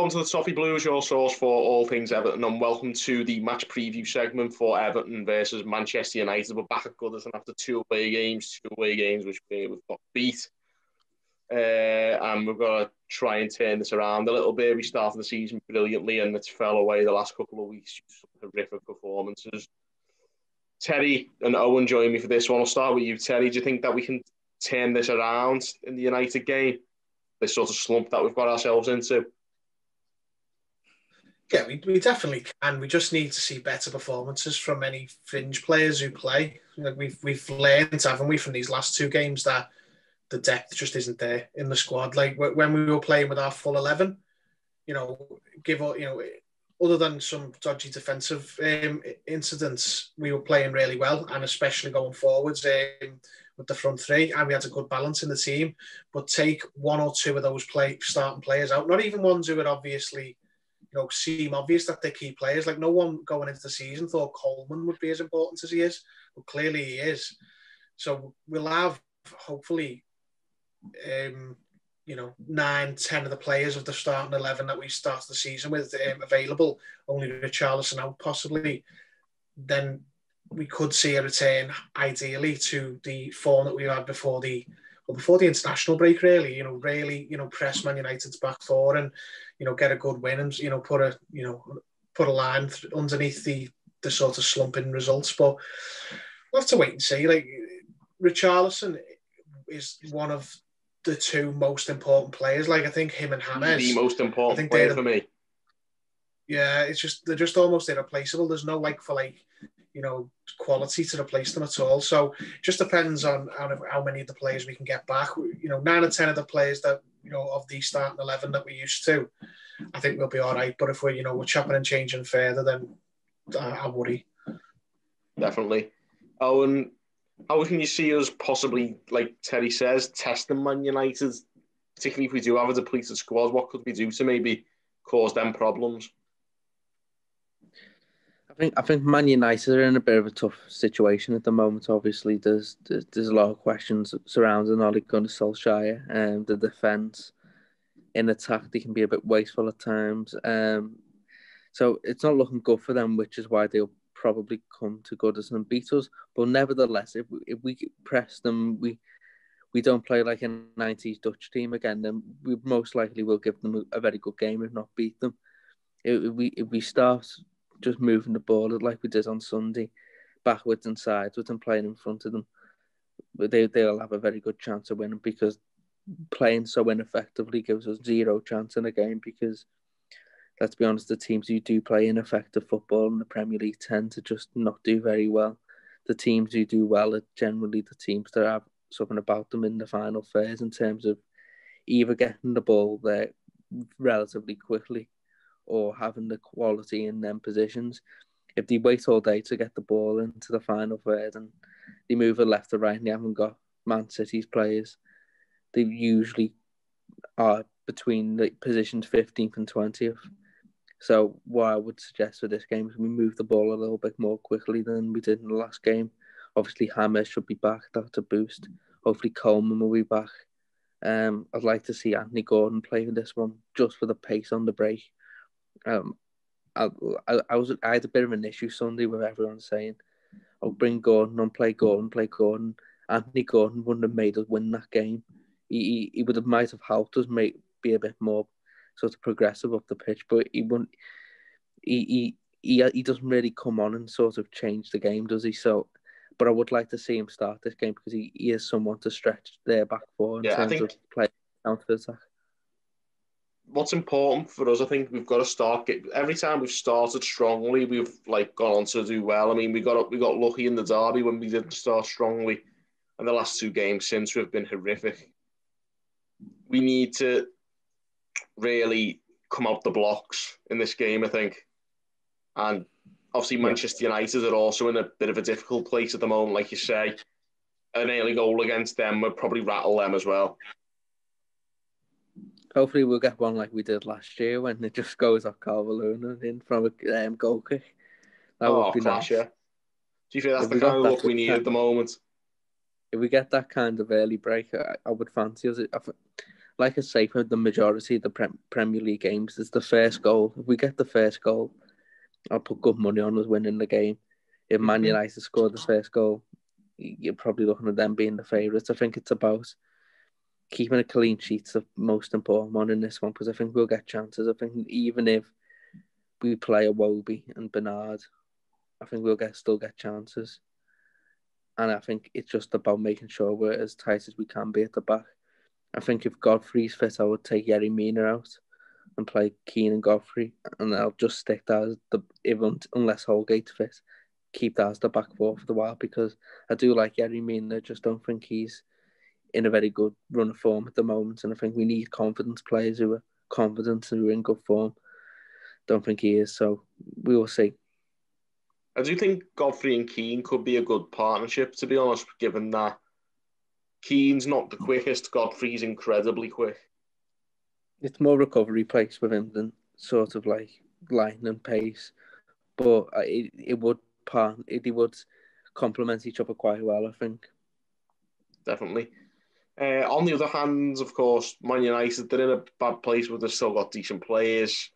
Welcome to the Toffee Blues, your source for all things Everton, and welcome to the match preview segment for Everton versus Manchester United. We're back at Goodison after two away games which we've got beat. And we've got to try and turn this around a little bit. We started the season brilliantly and it's fell away the last couple of weeks. Some horrific performances. Terry and Owen join me for this one. I'll start with you, Terry. Do you think that we can turn this around in the United game? This sort of slump that we've got ourselves into? Yeah, we definitely can. We just need to see better performances from any fringe players who play. Like we've learned, haven't we, from these last two games that the depth just isn't there in the squad. Like when we were playing with our full 11, other than some dodgy defensive incidents, we were playing really well, and especially going forwards with the front three, and we had a good balance in the team. But take one or two of those starting players out, not even ones who would obviously seem obvious that they're key players. Like no one going into the season thought Coleman would be as important as he is, but clearly he is. So we'll have hopefully 9, 10 of the players of the starting 11 that we started the season with available, only Richarlison out possibly. Then we could see a return ideally to the form that we had before the international break, really. Press Man United's back four and get a good win and put a line underneath the sort of slumping results. But we'll have to wait and see. Like Richarlison is one of the two most important players. Like I think him and James, the most important player for me. Yeah, they're just almost irreplaceable. There's no quality to replace them at all. So it just depends on how many of the players we can get back. 9 or 10 of the players that of the starting 11 that we used to, I think we'll be all right. But if we're chopping and changing further, then I worry. Definitely. Owen, how can you see us possibly, like Terry says, testing Man United, particularly if we do have a depleted squad? What could we do to maybe cause them problems? I think Man United are in a bit of a tough situation at the moment. Obviously, there's a lot of questions surrounding Ole Gunnar Solskjaer and the defence. In attack, they can be a bit wasteful at times. So it's not looking good for them, which is why they'll probably come to Goodison and beat us. But nevertheless, if we press them, we don't play like a 90s Dutch team again, then we most likely will give them a very good game, if not beat them. If we start just moving the ball like we did on Sunday, backwards and sideways and playing in front of them, they'll have a very good chance of winning, because playing so ineffectively gives us zero chance in a game, because let's be honest, the teams who do play ineffective football in the Premier League tend to just not do very well. The teams who do well are generally the teams that have something about them in the final phase in terms of either getting the ball there relatively quickly or having the quality in them positions. If they wait all day to get the ball into the final third and they move it left or right and they haven't got Man City's players, they usually are between the positions 15th and 20th. So what I would suggest for this game is we move the ball a little bit more quickly than we did in the last game. Obviously, James should be back. That's a boost. Hopefully, Coleman will be back. I'd like to see Anthony Gordon play for this one, just for the pace on the break. I had a bit of an issue Sunday with everyone saying, "Oh, bring Gordon on, play Gordon." Anthony Gordon wouldn't have made us win that game. He might have helped us be a bit more sort of progressive up the pitch, but he wouldn't. He doesn't really come on and sort of change the game, does he? So, but I would like to see him start this game because he is someone to stretch their back four in terms of play counter attack. What's important for us, I think we've got to start. Every time we've started strongly, we've gone on to do well. I mean, we got lucky in the derby when we didn't start strongly, and the last two games since we've been horrific. We need to really come out the blocks in this game, I think. And obviously Manchester United are also in a bit of a difficult place at the moment, like you say. An early goal against them would probably rattle them as well. Hopefully we'll get one like we did last year when it just goes off Calvert-Lewin in from a goal kick. That would be nice. Yeah. Do you feel that's the kind of luck we need at the moment? If we get that kind of early break, I would fancy us. like I say, for the majority of the Premier League games, it's the first goal. If we get the first goal, I'll put good money on us winning the game. If Man United scored the first goal, you're probably looking at them being the favourites. I think it's about keeping a clean sheet's the most important one in this one, because I think we'll get chances. I think even if we play a Iwobi and Bernard, I think we'll still get chances. And I think it's just about making sure we're as tight as we can be at the back. I think if Godfrey's fit, I would take Yerry Mina out and play Keane and Godfrey, and I'll just stick that as unless Holgate's fit, keep that as the back four for the while, because I do like Yerry Mina. I just don't think he's in a very good run of form at the moment, and I think we need confidence players who are confident and who are in good form. Don't think he is, so we will see. I do think Godfrey and Keane could be a good partnership, to be honest, given that Keane's not the quickest, Godfrey's incredibly quick. It's more recovery pace with him than sort of like line and pace, but it would complement each other quite well, I think. Definitely. On the other hand, of course, Man United, they're in a bad place, but they've still got decent players.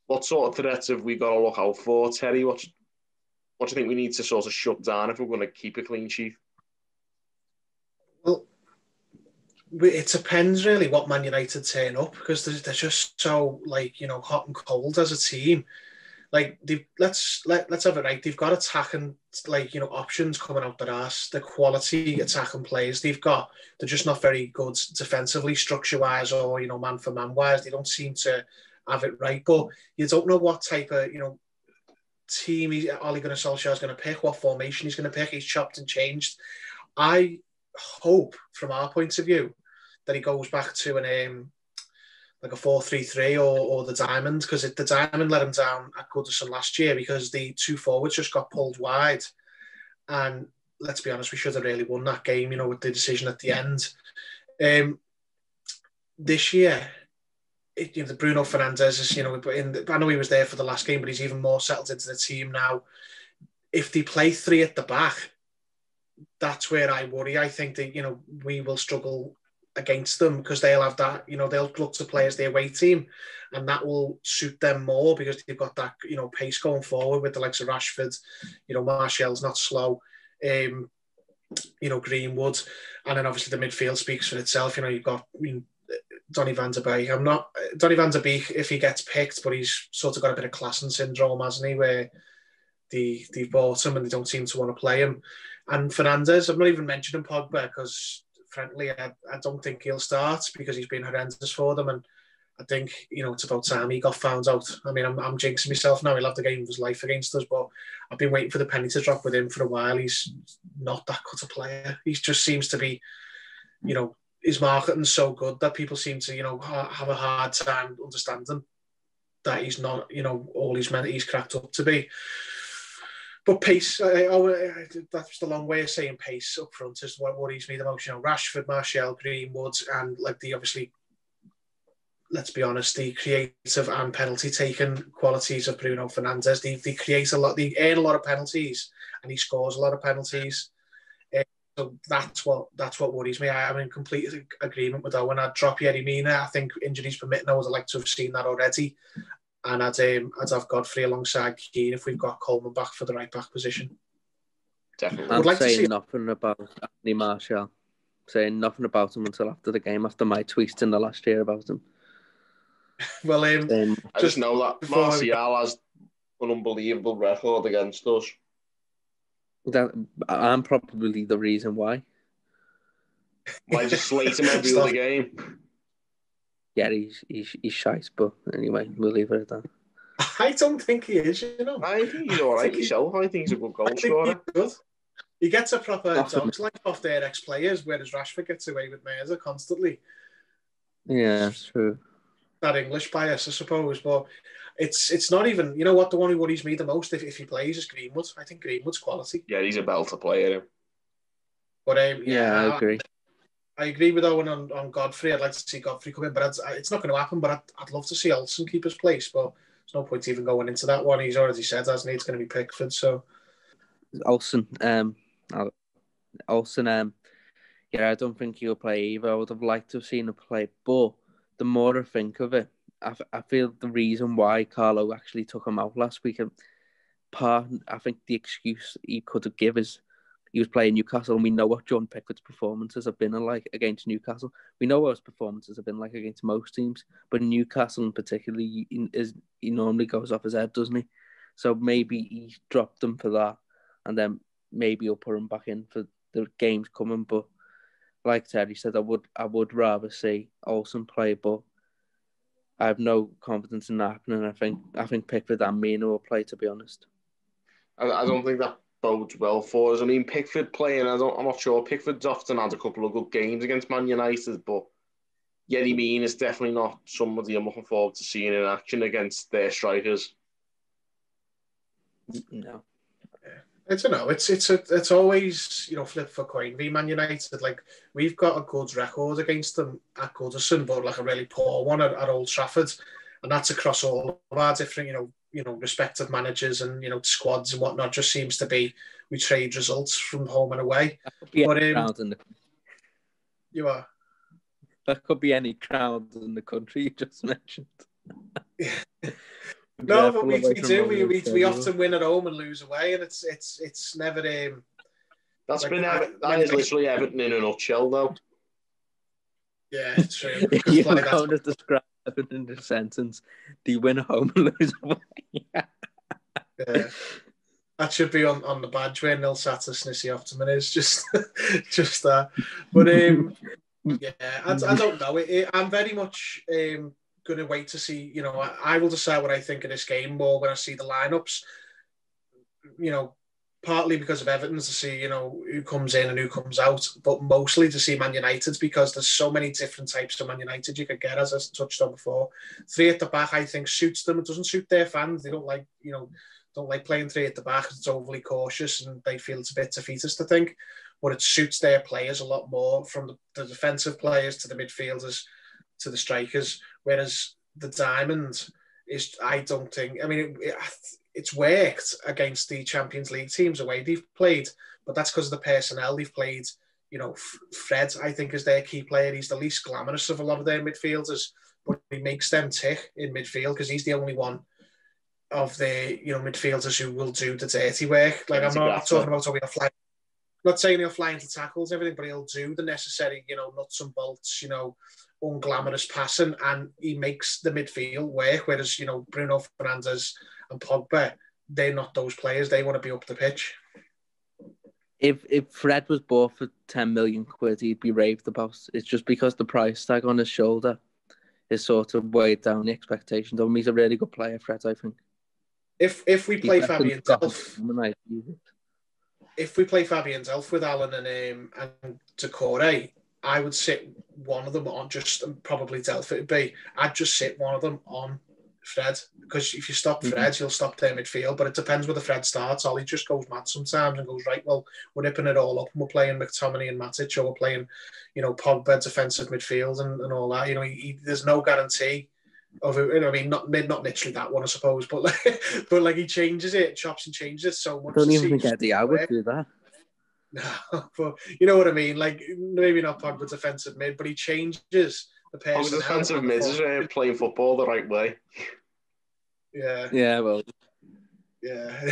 What sort of threats have we got to look out for, Terry? What do you think we need to sort of shut down if we're going to keep a clean sheet? Well, it depends really what Man United turn up, because they're just so hot and cold as a team. Let's have it right. They've got attacking options coming out their arse. The quality attacking players they've got, they're just not very good defensively, structure wise, or man for man wise. They don't seem to have it right. But you don't know what type of team Ole Gunnar Solskjaer is going to pick, what formation he's going to pick. He's chopped and changed. I hope, from our point of view, that he goes back to a 4-3-3 or the diamond, because the diamond let him down at Goodison last year because the two forwards just got pulled wide. And let's be honest, we should have really won that game, with the decision at the end. This year, the Bruno Fernandes is, I know he was there for the last game, but he's even more settled into the team now. If they play three at the back, that's where I worry. I think that, we will struggle against them, because they'll have that, they'll look to play as their away team, and that will suit them more because they've got that, pace going forward with the likes of Rashford, Martial's not slow, Greenwood, and then obviously the midfield speaks for itself. You've got Donny van der Beek. Donny van der Beek, if he gets picked, but he's sort of got a bit of Klassen syndrome, hasn't he, where they've bought him and they don't seem to want to play him. And Fernandes, I'm not even mentioning Pogba, because frankly, I don't think he'll start because he's been horrendous for them. And I think, it's about time he got found out. I mean, I'm jinxing myself now. He'll have the game of his life against us, but I've been waiting for the penny to drop with him for a while. He's not that good a player. He just seems to be, his marketing's so good that people seem to, have a hard time understanding that he's not, all he's cracked up to be. But pace, that's the long way of saying pace up front is what worries me the most. Rashford, Martial, Greenwood, and obviously, let's be honest, the creative and penalty-taking qualities of Bruno Fernandes. They create a lot, they earn a lot of penalties, and he scores a lot of penalties. So that's what worries me. I'm in complete agreement with Owen. I'd drop Yerry Mina. I think injuries permitting, I would like to have seen that already. And I'd have Godfrey alongside Keane if we've got Coleman back for the right back position. Definitely. I'm saying nothing about Anthony Martial. Saying nothing about him until after the game, after my tweets in the last year about him. Well, I just know that Martial has an unbelievable record against us. I'm probably the reason why. Why just slate him every other game? Yeah, he's shite, but anyway, we'll leave it at that. I don't think he is, I think he's all right himself. I think he's a good goal scorer. He gets a proper dog's life off their ex-players, whereas Rashford gets away with murder constantly. Yeah, that's true. That English bias, I suppose, but it's not even, what, the one who worries me the most if he plays is Greenwood. I think Greenwood's quality. Yeah, he's a belter player. But I agree. I agree with Owen on Godfrey. I'd like to see Godfrey come in, but it's not going to happen. But I'd love to see Olsen keep his place. But there's no point even going into that one. He's already said, hasn't he? It's going to be Pickford. So Olsen, Yeah, I don't think he'll play either. I would have liked to have seen him play, but the more I think of it, I feel the reason why Carlo actually took him out last week, and I think the excuse he could have given is he was playing Newcastle, and we know what John Pickford's performances have been like against Newcastle. We know what his performances have been like against most teams, but Newcastle in particular, he normally goes off his head, doesn't he? So maybe he dropped him for that, and then maybe he'll put him back in for the games coming. But like Terry said, I would rather see Olsen play, but I have no confidence in that happening. I think Pickford and Mina will play, to be honest. I don't think that bodes well for us. I mean, Pickford playing, I'm not sure. Pickford's often had a couple of good games against Man United, but Yerry Mina is definitely not somebody I'm looking forward to seeing in action against their strikers. No. I don't know. It's always, flip for coin. We Man United, like, we've got a good record against them at Goodison, but like a really poor one at Old Trafford, and that's across all of our different, respective managers and squads and whatnot. Just seems to be we trade results from home and away. That could be any crowd in the you are. That could be any crowd in the country you just mentioned. No, but we do. We often win at home and lose away, and it's never. That is literally Everton in a nutshell, though. Yeah, it's true. You're going to describe Everton in a sentence. Do you win at home and lose away? Yeah. That should be on the badge where Nil Sata Snissy Optimum is just that. But yeah, I don't know. I'm very much going to wait to see. I will decide what I think of this game more when I see the lineups. Partly because of Everton's to see who comes in and who comes out, but mostly to see Man United's because there's so many different types of Man United you could get, as I touched on before. 3 at the back, I think, suits them. It doesn't suit their fans. They don't like playing 3 at the back. It's overly cautious and they feel it's a bit defeatist, I think. But it suits their players a lot more, from the defensive players to the midfielders to the strikers. Whereas the Diamond is, I don't think, I mean, it's worked against the Champions League teams away they've played, but that's because of the personnel they've played. Fred, I think, is their key player. He's the least glamorous of a lot of their midfielders, but he makes them tick in midfield because he's the only one of the midfielders who will do the dirty work. Like, I'm not talking about not saying he'll fly into tackles and everything, but he'll do the necessary, nuts and bolts, unglamorous passing, and he makes the midfield work. Whereas, Bruno Fernandes and Pogba, they're not those players. They want to be up the pitch. If Fred was bought for 10 million quid, he'd be raved about. It's just because the price tag on his shoulder is sort of weighed down the expectations. He's a really good player, Fred, I think. If we play Fabian Delph, if we play Fabian Delph with Alan and Decore, I would sit one of them on, just probably Delph it would be. I'd just sit one of them on Fred, because if you stop Fred, he'll stop their midfield. But it depends whether Fred starts. Ollie just goes mad sometimes and goes, right, well, we're nipping it all up and we're playing McTominay and Matic, or we're playing, Pogba defensive midfield and all that. There's no guarantee of it. I mean, not literally that one, I suppose, but like he changes it, chops and changes it so much. I don't even think Eddie I would do that. No, but you know what I mean. Like, maybe not Pogba defensive mid, but he changes the personnel. Defensive mid is playing football the right way. Yeah. Well. Yeah.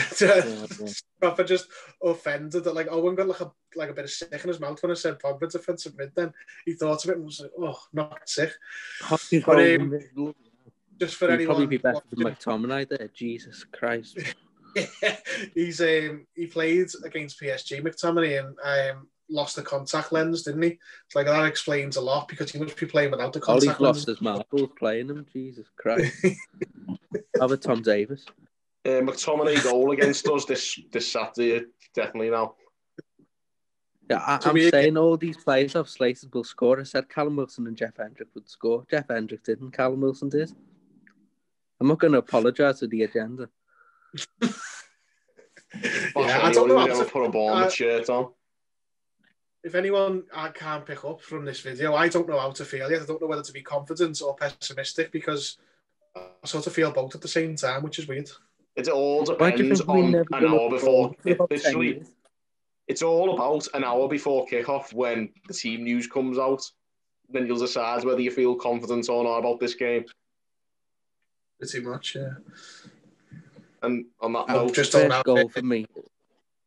Proper just offended that, like, Owen got like a bit of sick in his mouth when I said Pogba defensive mid. Then he thought of it and was like, "Oh, not sick." But, just for anyone, probably be better than McTominay there. Jesus Christ. He's he played against PSG, McTominay, and lost the contact lens, didn't he? It's like, that explains a lot, because he must be playing without the contact lens. Lost his marbles playing him. Jesus Christ. How about Tom Davis? McTominay goal against us this Saturday, definitely now. Yeah, I'm saying all these players I've slated will score. I said Callum Wilson and Jeff Hendrick would score. Jeff Hendrick didn't. Callum Wilson did. I'm not going to apologise for the agenda. I don't know how to put a Bournemouth shirt on. If anyone can't pick up from this video, I don't know how to feel yet. I don't know whether to be confident or pessimistic, because I sort of feel both at the same time, which is weird. It all depends on an hour before. Literally, It's all about an hour before kickoff when the team news comes out. Then you'll decide whether you feel confident or not about this game. Pretty much, yeah. And on that note, just don't have goal for me.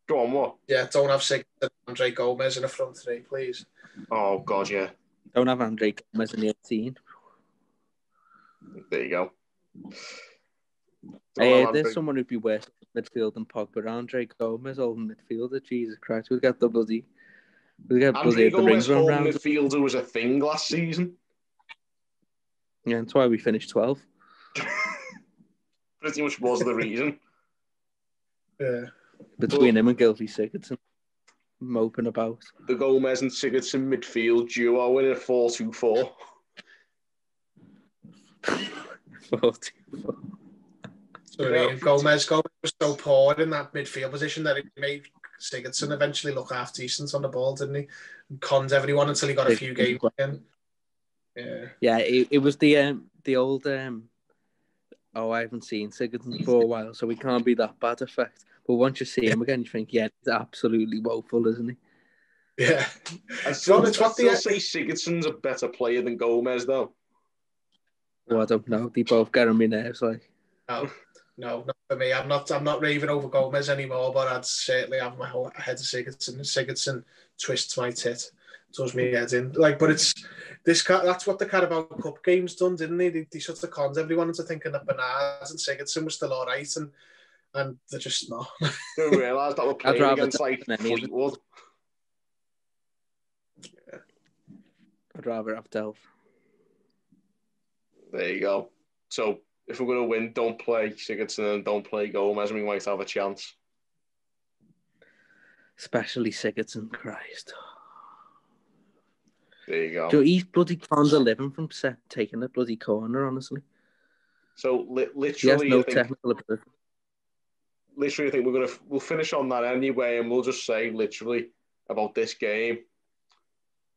Go on, what? Yeah, don't have Sigurdsson and Andre Gomez in the front three, please. Oh, God, yeah. Don't have Andre Gomez in the 18. There you go. There's someone who'd be worse in midfield than Pogba. Andre Gomez, old midfielder. Jesus Christ, we'll get the bloody. Andre Gomez, whole midfielder, was a thing last season. Yeah, that's why we finished 12th. Pretty much was the reason. Yeah. Between him and Gylfi Sigurdsson, moping about. The Gomez and Sigurdsson midfield duo in a 4-2-4. 4-2-4. So Gomez was so poor in that midfield position that it made Sigurdsson eventually look half decent on the ball, didn't he? And conned everyone until he got a few games in. Yeah, it was the old I haven't seen Sigurdsson for a while, so he can't be that bad effect. But once you see him again, you think, yeah, he's absolutely woeful, isn't he? Yeah. I still say Sigurdsson's a better player than Gomez, though. Well, I don't know. They both get on my nerves, like. No, not for me. I'm not raving over Gomez anymore, but I'd certainly have my head to Sigurdsson. Sigurdsson twists my tit, does me head in. But it's this. That's what the Carabao Cup games done, didn't they? They sort of conned everyone into thinking that Bernard and Sigurdsson was still all right, and they're just not. Didn't realise that we're playing against Fleetwood. Yeah. I'd rather have Delph. There you go. So, if we're going to win, don't play Sigurdsson and don't play Gomez, and we might have a chance. Especially Sigurdsson, Christ. There you go. So he's bloody cons a living from taking a bloody corner, honestly. So, literally, he has no technical ability. Literally, I think we'll finish on that anyway, and we'll just say, literally, about this game.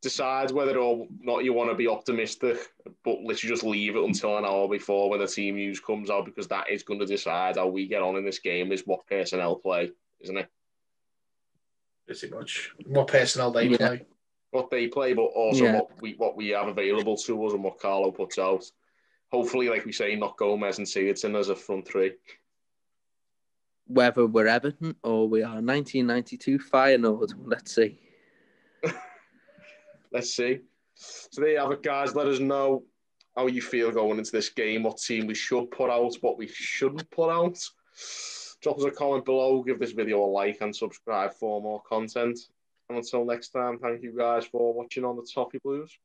Decide whether or not you want to be optimistic, but literally just leave it until an hour before when the team news comes out, because that is going to decide how we get on in this game, is what personnel play, isn't it? Pretty much. What personnel they play. What they play, but also what we have available to us and what Carlo puts out. Hopefully, like we say, not Gomez and Sigurdsson as a front three. Whether we're Everton or we are 1992 Feyenoord, let's see. Let's see. So there you have it, guys. Let us know how you feel going into this game, what team we should put out, what we shouldn't put out. Drop us a comment below, give this video a like and subscribe for more content. And until next time, thank you guys for watching on the Toffee Blues.